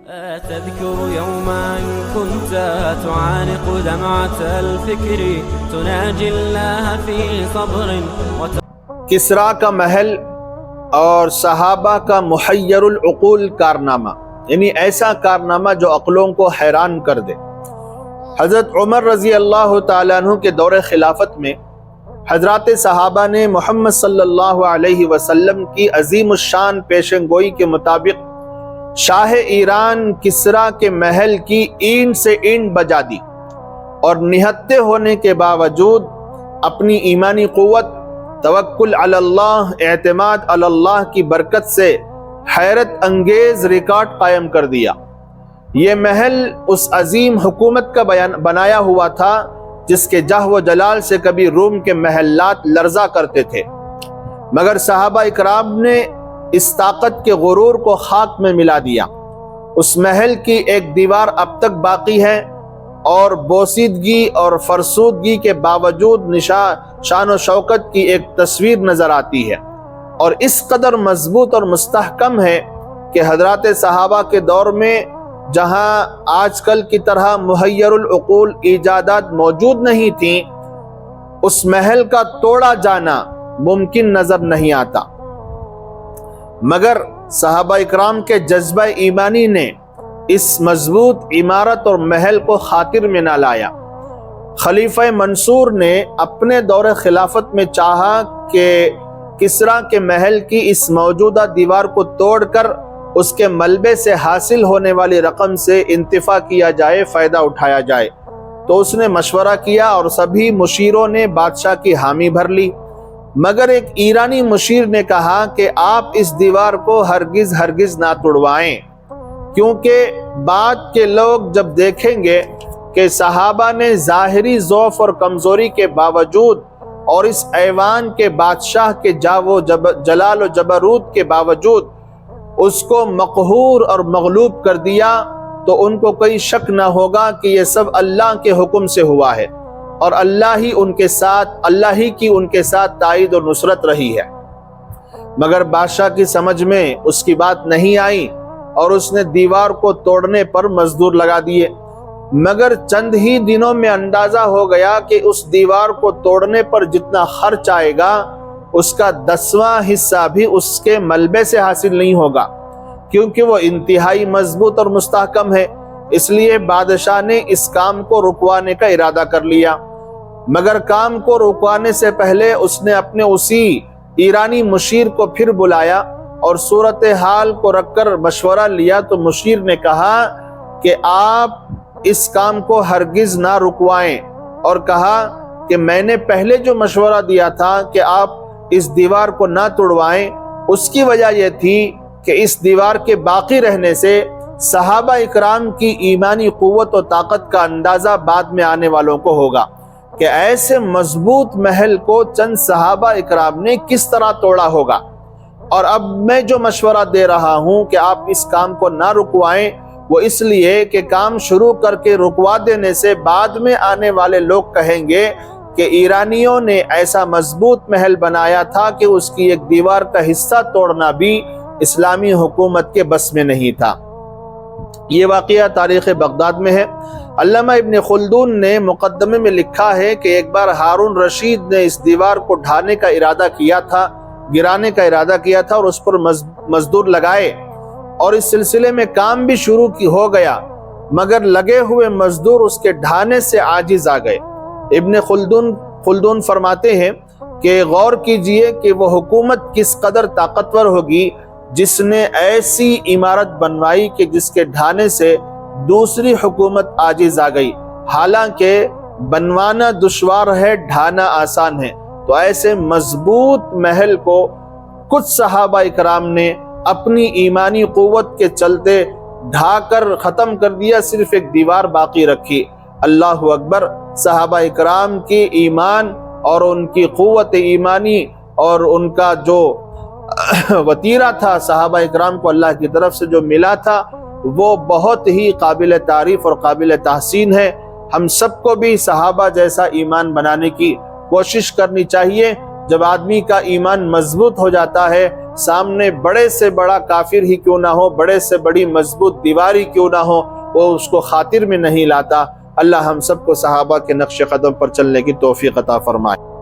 تذكر يوما كنت تعانق دمعة الفكر تناجي الله في صبر کسریٰ کا محل اور صحابہ کا محیر العقول کارنامہ، یعنی ایسا کارنامہ جو عقلوں کو حیران کر دے۔ حضرت عمر رضی اللہ تعالیٰ عنہ کے دور خلافت میں حضرات صحابہ نے محمد صلی اللہ علیہ وسلم کی عظیم الشان پیشن گوئی کے مطابق شاہ ایران کسریٰ کے محل کی اینٹ سے اینٹ بجا دی، اور نہتے ہونے کے باوجود اپنی ایمانی قوت، توکل علی اللہ، اعتماد علی اللہ کی برکت سے حیرت انگیز ریکارڈ قائم کر دیا۔ یہ محل اس عظیم حکومت کا بنایا ہوا تھا جس کے جاہ و جلال سے کبھی روم کے محلات لرزا کرتے تھے، مگر صحابہ اکرام نے اس طاقت کے غرور کو خاک میں ملا دیا۔ اس محل کی ایک دیوار اب تک باقی ہے، اور بوسیدگی اور فرسودگی کے باوجود شان و شوکت کی ایک تصویر نظر آتی ہے، اور اس قدر مضبوط اور مستحکم ہے کہ حضرات صحابہ کے دور میں جہاں آج کل کی طرح محیر العقول ایجادات موجود نہیں تھیں، اس محل کا توڑا جانا ممکن نظر نہیں آتا، مگر صحابہ اکرام کے جذبہ ایمانی نے اس مضبوط عمارت اور محل کو خاطر میں نہ لایا۔ خلیفہ منصور نے اپنے دور خلافت میں چاہا کہ کسریٰ کے محل کی اس موجودہ دیوار کو توڑ کر اس کے ملبے سے حاصل ہونے والی رقم سے انتفاع کیا جائے، فائدہ اٹھایا جائے، تو اس نے مشورہ کیا اور سبھی مشیروں نے بادشاہ کی حامی بھر لی، مگر ایک ایرانی مشیر نے کہا کہ آپ اس دیوار کو ہرگز نہ توڑوائیں، کیونکہ بعد کے لوگ جب دیکھیں گے کہ صحابہ نے ظاہری ضعف اور کمزوری کے باوجود اور اس ایوان کے بادشاہ کے جلال و جبروت کے باوجود اس کو مقہور اور مغلوب کر دیا، تو ان کو کوئی شک نہ ہوگا کہ یہ سب اللہ کے حکم سے ہوا ہے، اور اللہ ہی کی ان کے ساتھ تائید و نصرت رہی ہے۔ مگر بادشاہ کی سمجھ میں اس کی بات نہیں آئی، اور اس نے دیوار کو توڑنے پر مزدور لگا دیے، مگر چند ہی دنوں میں اندازہ ہو گیا کہ اس دیوار کو توڑنے پر جتنا خرچ آئے گا اس کا 10واں حصہ بھی اس کے ملبے سے حاصل نہیں ہوگا، کیونکہ وہ انتہائی مضبوط اور مستحکم ہے۔ اس لیے بادشاہ نے اس کام کو رکوانے کا ارادہ کر لیا، مگر کام کو رکوانے سے پہلے اس نے اپنے اسی ایرانی مشیر کو پھر بلایا اور صورتحال کو رکھ کر مشورہ لیا، تو مشیر نے کہا کہ آپ اس کام کو ہرگز نہ رکوائیں، اور کہا کہ میں نے پہلے جو مشورہ دیا تھا کہ آپ اس دیوار کو نہ توڑوائیں، اس کی وجہ یہ تھی کہ اس دیوار کے باقی رہنے سے صحابہ اکرام کی ایمانی قوت و طاقت کا اندازہ بعد میں آنے والوں کو ہوگا کہ ایسے مضبوط محل کو چند صحابہ اکرام نے کس طرح توڑا ہوگا۔ اور اب میں جو مشورہ دے رہا ہوں کہ آپ اس کام کو نہ رکوائیں، وہ اس لیے کہ کام شروع کر کے رکوا دینے سے بعد میں آنے والے لوگ کہیں گے کہ ایرانیوں نے ایسا مضبوط محل بنایا تھا کہ اس کی ایک دیوار کا حصہ توڑنا بھی اسلامی حکومت کے بس میں نہیں تھا۔ یہ واقعہ تاریخ بغداد میں ہے۔ علامہ ابن خلدون نے مقدمے میں لکھا ہے کہ ایک بار ہارون رشید نے اس دیوار کو گرانے کا ارادہ کیا تھا اور اس پر مزدور لگائے، اور اس سلسلے میں کام بھی شروع ہو گیا، مگر لگے ہوئے مزدور اس کے ڈھانے سے عاجز آ گئے۔ ابن خلدون فرماتے ہیں کہ غور کیجئے کہ وہ حکومت کس قدر طاقتور ہوگی جس نے ایسی عمارت بنوائی کہ جس کے ڈھانے سے دوسری حکومت عاجز آ گئی، حالانکہ بنوانا دشوار ہے، ڈھانا آسان ہے۔ تو ایسے مضبوط محل کو کچھ صحابہ اکرام نے اپنی ایمانی قوت کے چلتے ڈھا کر ختم کر دیا، صرف ایک دیوار باقی رکھی۔ اللہ اکبر! صحابہ اکرام کی ایمان اور ان کی قوت ایمانی اور ان کا جو وطیرہ تھا صحابہ اکرام کو اللہ کی طرف سے جو ملا تھا، وہ بہت ہی قابل تعریف اور قابل تحسین ہے۔ ہم سب کو بھی صحابہ جیسا ایمان بنانے کی کوشش کرنی چاہیے، جب آدمی کا ایمان مضبوط ہو جاتا ہے، سامنے بڑے سے بڑا کافر ہی کیوں نہ ہو، بڑے سے بڑی مضبوط دیواری کیوں نہ ہو، وہ اس کو خاطر میں نہیں لاتا۔ اللہ ہم سب کو صحابہ کے نقش قدم پر چلنے کی توفیق عطا فرمائے۔